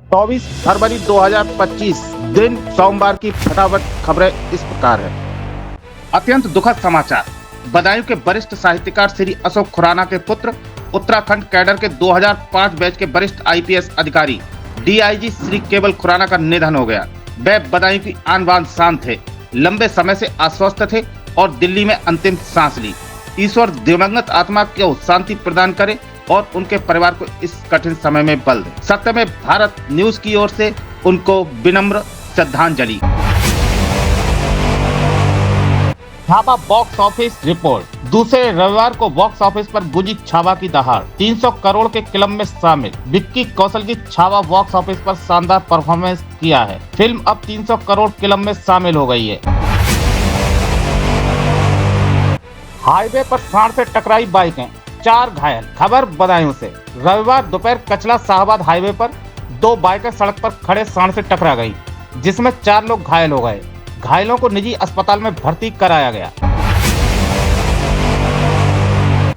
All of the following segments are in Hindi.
24 फरवरी 2025 दिन सोमवार की फटाफट खबरें इस प्रकार है। अत्यंत दुखद समाचार। बदायूं के वरिष्ठ साहित्यकार श्री अशोक खुराना के पुत्र, उत्तराखंड कैडर के 2005 बैच के वरिष्ठ आईपीएस अधिकारी डीआईजी श्री केवल खुराना का निधन हो गया। वे बदायूं की आन बान शान थे, लंबे समय से अस्वस्थ थे और दिल्ली में अंतिम सांस ली। ईश्वर दिवंगत आत्मा को शांति प्रदान करे और उनके परिवार को इस कठिन समय में बल दे। सत्य में भारत न्यूज की ओर से उनको विनम्र श्रद्धांजलि। Chhaava box office report. दूसरे रविवार को बॉक्स ऑफिस पर गुंजी छावा की दहाड़। 300 करोड़ के क्लब में शामिल विक्की कौशल की छावा बॉक्स ऑफिस पर शानदार परफॉर्मेंस किया है। फिल्म अब 300 करोड़ क्लब में शामिल हो गई है। हाईवे पर सांड से टकराई बाइकें, 4 घायल। खबर बदायूं से। रविवार दोपहर कचला साहबाद हाईवे पर 2 बाइकें सड़क पर खड़े सांड से टकरा गई, जिसमें 4 लोग घायल हो गए। घायलों को निजी अस्पताल में भर्ती कराया गया।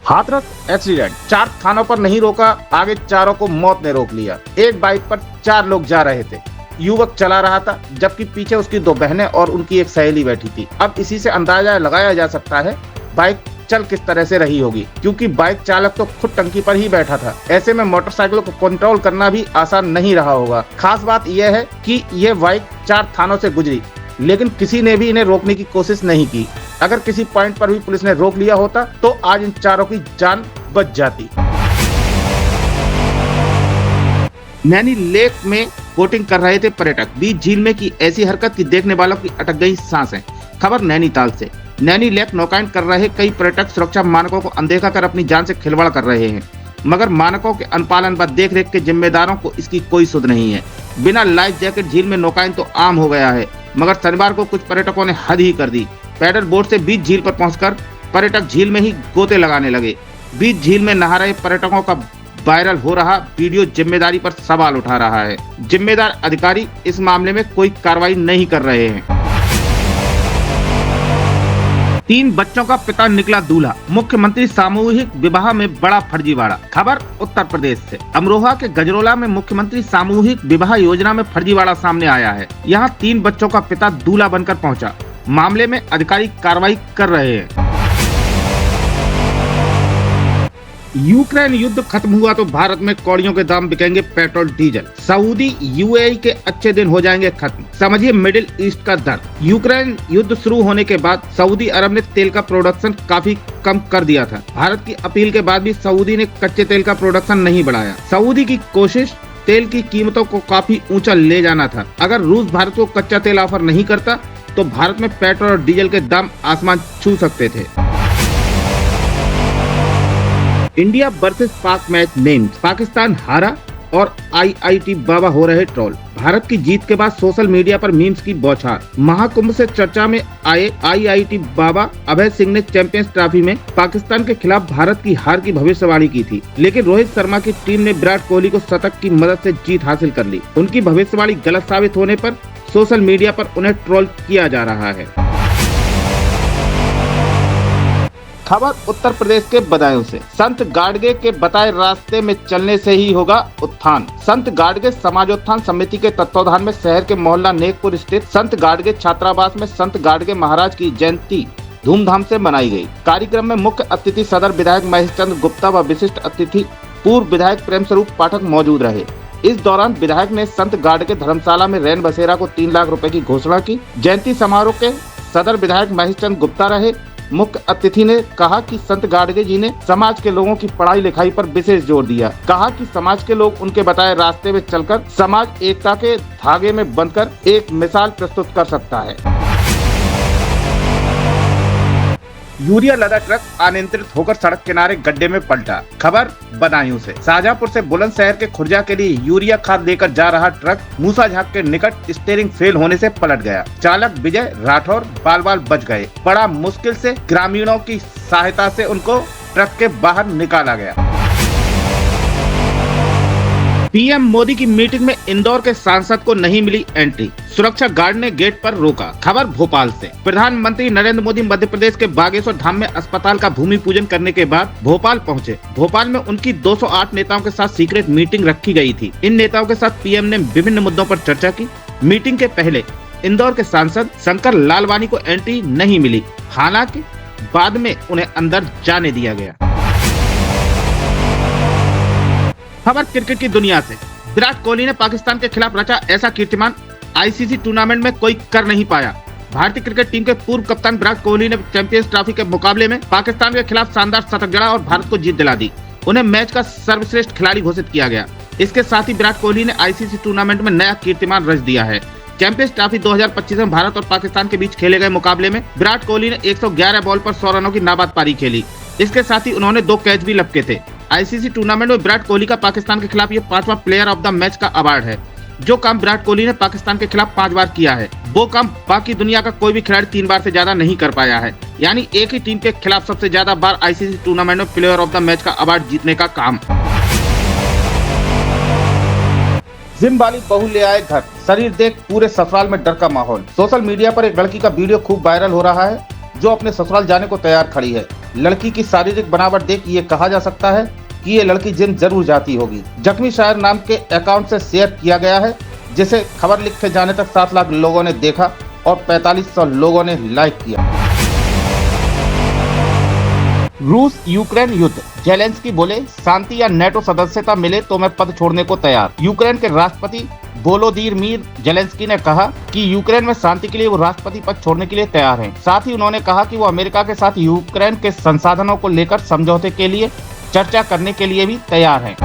हाथरस एक्सीडेंट। 4 थानों पर नहीं रोका, आगे चारों को मौत ने रोक लिया। एक बाइक पर 4 लोग जा रहे थे। युवक चला रहा था, जबकि पीछे उसकी 2 बहनें और उनकी एक सहेली बैठी थी। अब इसी से अंदाजा लगाया जा सकता है बाइक चल किस तरह से रही होगी, क्योंकि बाइक चालक तो खुद टंकी पर ही बैठा था। ऐसे में मोटरसाइकिल को कंट्रोल करना भी आसान नहीं रहा होगा। खास बात यह है कि ये बाइक 4 थानों से गुजरी, लेकिन किसी ने भी इन्हें रोकने की कोशिश नहीं की। अगर किसी पॉइंट पर भी पुलिस ने रोक लिया होता तो आज इन चारों की जान बच जाती। नैनी लेक में बोटिंग कर रहे थे पर्यटक, बीच झील में की ऐसी हरकत की देखने वालों की अटक गई सांसें। खबर नैनीताल से। नैनी लेक नौकायन कर रहे कई पर्यटक सुरक्षा मानकों को अनदेखा कर अपनी जान से खिलवाड़ कर रहे हैं, मगर मानकों के अनुपालन व देखरेख के जिम्मेदारों को इसकी कोई सुध नहीं है। बिना लाइफ जैकेट झील में नौकायन तो आम हो गया है, मगर शनिवार को कुछ पर्यटकों ने हद ही कर दी। पैडल बोट से बीच झील पर पहुंचकर पर्यटक झील में ही गोते लगाने लगे। बीच झील में नहा रहे पर्यटकों का वायरल हो रहा वीडियो जिम्मेदारी पर सवाल उठा रहा है। जिम्मेदार अधिकारी इस मामले में कोई कार्रवाई नहीं कर रहे हैं। 3 बच्चों का पिता निकला दूल्हा, मुख्यमंत्री सामूहिक विवाह में बड़ा फर्जीवाड़ा। खबर उत्तर प्रदेश से। अमरोहा के गजरोला में मुख्यमंत्री सामूहिक विवाह योजना में फर्जीवाड़ा सामने आया है। यहां 3 बच्चों का पिता दूल्हा बनकर पहुंचा। मामले में अधिकारी कार्रवाई कर रहे हैं। यूक्रेन युद्ध खत्म हुआ तो भारत में कौड़ियों के दाम बिकेंगे पेट्रोल डीजल। सऊदी यूएई के अच्छे दिन हो जाएंगे खत्म, समझिए मिडिल ईस्ट का दर्द। यूक्रेन युद्ध शुरू होने के बाद सऊदी अरब ने तेल का प्रोडक्शन काफी कम कर दिया था। भारत की अपील के बाद भी सऊदी ने कच्चे तेल का प्रोडक्शन नहीं बढ़ाया। सऊदी की कोशिश तेल की कीमतों को काफी ऊंचा ले जाना था। अगर रूस भारत को कच्चा तेल ऑफर नहीं करता तो भारत में पेट्रोल और डीजल के दाम आसमान छू सकते थे। इंडिया वर्सेस पाक मैच मेंस। पाकिस्तान हारा और आईआईटी बाबा हो रहे ट्रोल। भारत की जीत के बाद सोशल मीडिया पर मीम्स की बौछार। महाकुंभ से चर्चा में आए आईआईटी बाबा अभय सिंह ने चैंपियंस ट्रॉफी में पाकिस्तान के खिलाफ भारत की हार की भविष्यवाणी की थी, लेकिन रोहित शर्मा की टीम ने विराट कोहली को शतक की मदद से जीत हासिल कर ली। उनकी भविष्यवाणी गलत साबित होने पर सोशल मीडिया पर उन्हें ट्रोल किया जा रहा है। खबर उत्तर प्रदेश के बदायूं से। संत गाडगे के बताए रास्ते में चलने से ही होगा उत्थान। संत गाडगे समाजोत्थान समिति के तत्वावधान में शहर के मोहल्ला नेकपुर स्थित संत गाडगे छात्रावास में संत गाडगे महाराज की जयंती धूमधाम से मनाई गई। कार्यक्रम में मुख्य अतिथि सदर विधायक महेश चंद्र गुप्ता व विशिष्ट अतिथि पूर्व विधायक प्रेम स्वरूप पाठक मौजूद रहे। इस दौरान विधायक ने संत गाडगे धर्मशाला में रैन बसेरा को 3 लाख रुपए की घोषणा की। जयंती समारोह के सदर विधायक महेश चंद्र गुप्ता रहे। मुख्य अतिथि ने कहा कि संत गाडगे जी ने समाज के लोगों की पढ़ाई लिखाई पर विशेष जोर दिया। कहा कि समाज के लोग उनके बताए रास्ते में चलकर समाज एकता के धागे में बंधकर एक मिसाल प्रस्तुत कर सकता है। यूरिया लदा ट्रक अनियंत्रित होकर सड़क किनारे गड्ढे में पलटा। खबर बदायूं से। शाहजहांपुर से बुलंदशहर के खुर्जा के लिए यूरिया खाद लेकर जा रहा ट्रक मूसाझाक के निकट स्टीयरिंग फेल होने से पलट गया। चालक विजय राठौर बाल बाल बच गए। बड़ा मुश्किल से ग्रामीणों की सहायता से उनको ट्रक के बाहर निकाला गया। पीएम मोदी की मीटिंग में इंदौर के सांसद को नहीं मिली एंट्री, सुरक्षा गार्ड ने गेट पर रोका। खबर भोपाल से। प्रधानमंत्री नरेंद्र मोदी मध्य प्रदेश के बागेश्वर धाम में अस्पताल का भूमि पूजन करने के बाद भोपाल पहुंचे। भोपाल में उनकी 208 नेताओं के साथ सीक्रेट मीटिंग रखी गई थी। इन नेताओं के साथ पीएम ने विभिन्न मुद्दों पर चर्चा की। मीटिंग के पहले इंदौर के सांसद शंकर लालवानी को एंट्री नहीं मिली, हालांकि बाद में उन्हें अंदर जाने दिया गया। खबर क्रिकेट की दुनिया से। विराट कोहली ने पाकिस्तान के खिलाफ रचा ऐसा कीर्तिमान आईसीसी टूर्नामेंट में कोई कर नहीं पाया। भारतीय क्रिकेट टीम के पूर्व कप्तान विराट कोहली ने चैंपियंस ट्रॉफी के मुकाबले में पाकिस्तान के खिलाफ शानदार शतक जड़ा और भारत को जीत दिला दी। उन्हें मैच का सर्वश्रेष्ठ खिलाड़ी घोषित किया गया। इसके साथ ही विराट कोहली ने आईसीसी टूर्नामेंट में नया कीर्तिमान रच दिया है। चैंपियंस ट्रॉफी 2025 में भारत और पाकिस्तान के बीच खेले गए मुकाबले में विराट कोहली ने 111 बॉल पर 100 रनों की नाबाद पारी खेली। इसके साथ ही उन्होंने 2 कैच भी लपके थे। आईसीसी टूर्नामेंट में विराट कोहली का पाकिस्तान के खिलाफ ये 5वां प्लेयर ऑफ द मैच का अवार्ड है। जो काम विराट कोहली ने पाकिस्तान के खिलाफ 5 बार किया है, वो काम बाकी दुनिया का कोई भी खिलाड़ी 3 बार से ज्यादा नहीं कर पाया है। यानी एक ही टीम के खिलाफ सबसे ज्यादा बार आईसीसी टूर्नामेंट में प्लेयर ऑफ द मैच का अवार्ड जीतने का काम। जिम वाली बहू ले आए घर, शरीर देख पूरे ससुराल में डर का माहौल। सोशल मीडिया पर एक लड़की का वीडियो खूब वायरल हो रहा है, जो अपने ससुराल जाने को तैयार खड़ी है। लड़की की शारीरिक बनावट देख ये कहा जा सकता है कि ये लड़की जिम जरूर जाती होगी। जख्मी शायर नाम के अकाउंट से शेयर किया गया है, जिसे खबर लिखे जाने तक 7 लाख लोगों ने देखा और 4500 लोगों ने लाइक किया। रूस यूक्रेन युद्ध, जेलेंस्की बोले शांति या नेटो सदस्यता मिले तो मैं पद छोड़ने को तैयार। यूक्रेन के राष्ट्रपति वोलोदिमीर जेलेंस्की ने कहा कि यूक्रेन में शांति के लिए वो राष्ट्रपति पद छोड़ने के लिए तैयार हैं। साथ ही उन्होंने कहा कि वो अमेरिका के साथ यूक्रेन के संसाधनों को लेकर समझौते के लिए चर्चा करने के लिए भी तैयार हैं।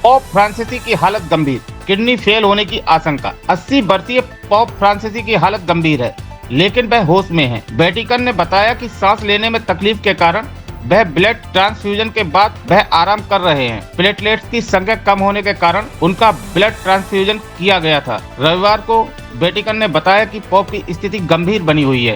पोप फ्रांसिसी की हालत गंभीर, किडनी फेल होने की आशंका। 80 वर्षीय पोप फ्रांसिसी की हालत गंभीर है, लेकिन वह होश में है। वेटिकन ने बताया कि सांस लेने में तकलीफ के कारण वह ब्लड ट्रांसफ्यूजन के बाद वह आराम कर रहे हैं। प्लेटलेट्स की संख्या कम होने के कारण उनका ब्लड ट्रांसफ्यूजन किया गया था। रविवार को वेटिकन ने बताया कि पोप की स्थिति गंभीर बनी हुई है।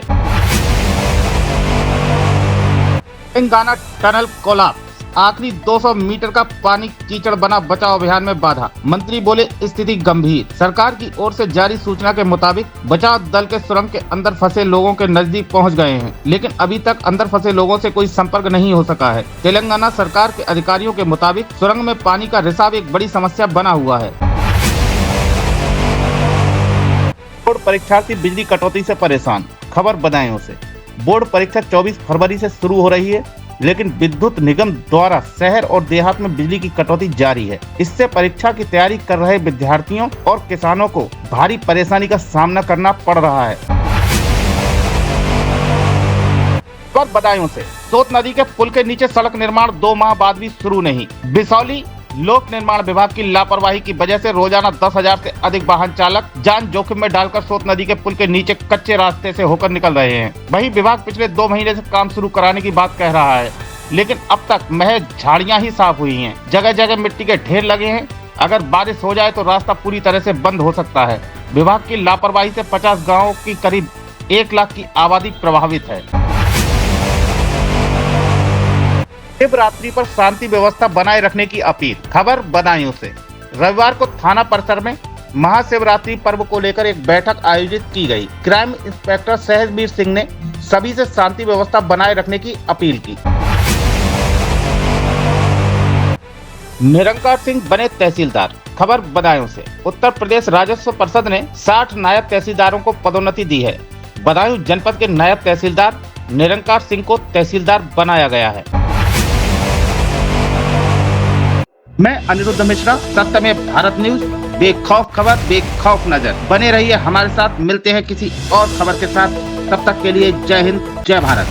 तेलंगाना टनल कोलैप्स, आखिरी 200 मीटर का पानी कीचड़ बना बचाव अभियान में बाधा। मंत्री बोले स्थिति गंभीर। सरकार की ओर से जारी सूचना के मुताबिक बचाव दल के सुरंग के अंदर फंसे लोगों के नजदीक पहुंच गए हैं, लेकिन अभी तक अंदर फंसे लोगों से कोई संपर्क नहीं हो सका है। तेलंगाना सरकार के अधिकारियों के मुताबिक सुरंग में पानी का रिसाव एक बड़ी समस्या बना हुआ है। बोर्ड परीक्षार्थी बिजली कटौती से परेशान। खबर बदायूं से। बोर्ड परीक्षा 24 फरवरी से शुरू हो रही है, लेकिन विद्युत निगम द्वारा शहर और देहात में बिजली की कटौती जारी है। इससे परीक्षा की तैयारी कर रहे विद्यार्थियों और किसानों को भारी परेशानी का सामना करना पड़ रहा है। और बदायूं से। सोत नदी के पुल के नीचे सड़क निर्माण 2 माह बाद भी शुरू नहीं। बिसौली लोक निर्माण विभाग की लापरवाही की वजह से रोजाना 10,000 से अधिक वाहन चालक जान जोखिम में डालकर सोत नदी के पुल के नीचे कच्चे रास्ते से होकर निकल रहे हैं। वहीं विभाग पिछले 2 महीने से काम शुरू कराने की बात कह रहा है, लेकिन अब तक महज झाड़ियां ही साफ हुई हैं। जगह जगह मिट्टी के ढेर लगे हैं। अगर बारिश हो जाए तो रास्ता पूरी तरह से बंद हो सकता है। विभाग की लापरवाही से 50 गाँवों की करीब 1 लाख की आबादी प्रभावित है। शिवरात्रि पर शांति व्यवस्था बनाए रखने की अपील। खबर बदायूं से। रविवार को थाना परिसर में महाशिवरात्रि पर्व को लेकर एक बैठक आयोजित की गई। क्राइम इंस्पेक्टर सहजबीर सिंह ने सभी से शांति व्यवस्था बनाए रखने की अपील की। निरंकार सिंह बने तहसीलदार। खबर बदायूं से। उत्तर प्रदेश राजस्व परिषद ने 60 नायब तहसीलदारों को पदोन्नति दी है। बदायूं जनपद के नायब तहसीलदार निरंकार सिंह को तहसीलदार बनाया गया है। मैं अनिरुद्ध मिश्रा, सत्यमेव भारत न्यूज। बेखौफ खबर, बेखौफ नजर। बने रहिए हमारे साथ। मिलते हैं किसी और खबर के साथ। तब तक के लिए जय हिंद, जय भारत।